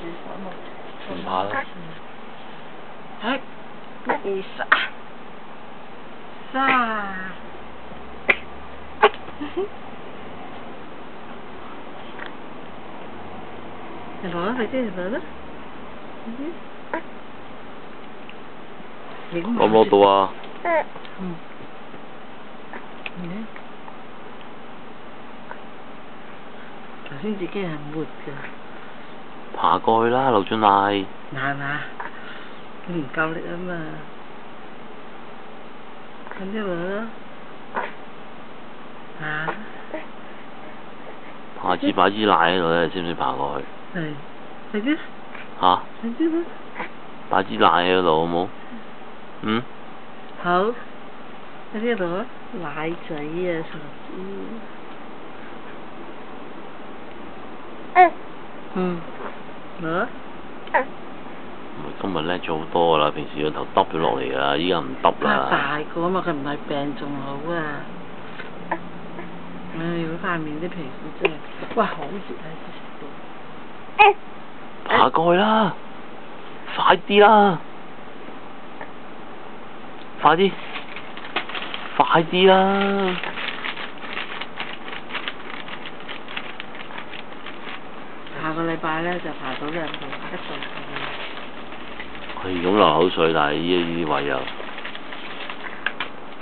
唔怕啦。係，1、2、3，你攞啦，快啲嚟攞啦！攞唔攞到啊？嗯。頭先自己係抹㗎。爬過去啦，劉俊麗。嗱，佢唔夠力啊嘛，快啲攞啦！嚇！下次擺支奶喺度咧，知唔知爬過去？係，快啲！嚇！快啲啦！擺支奶喺度好冇？嗯？好，快啲攞奶仔啊，傻豬！攞。今日叻咗好多㗎啦，平時個頭耷咗落嚟㗎啦，依家唔耷啦。大個啊嘛，佢唔係病仲好啊！如果塊面啲皮膚真係，哇好熱啊！爬過去啦！快啲啦！快啲！快啲啦！下個禮拜咧就爬到2度1度。係咁流口水，但係呢啲位又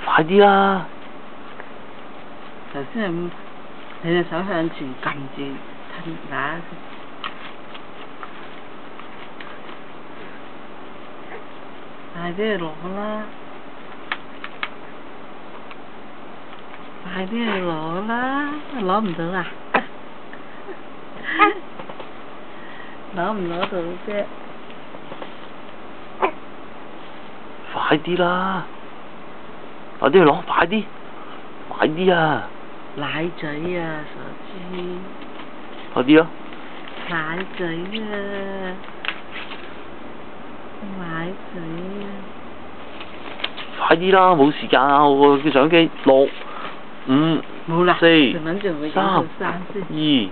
快啲啦！頭先係你隻手向前撳住吞拿，快啲去攞啦！快啲去攞啦！攞唔到啊？攞唔攞到啫？快啲啦！快啲去攞，快啲！快啲啊！奶仔啊，傻豬！快啲啊！奶仔啊！奶仔啊！快啲啦！冇時間啊！我個相機6、5、4、3、2。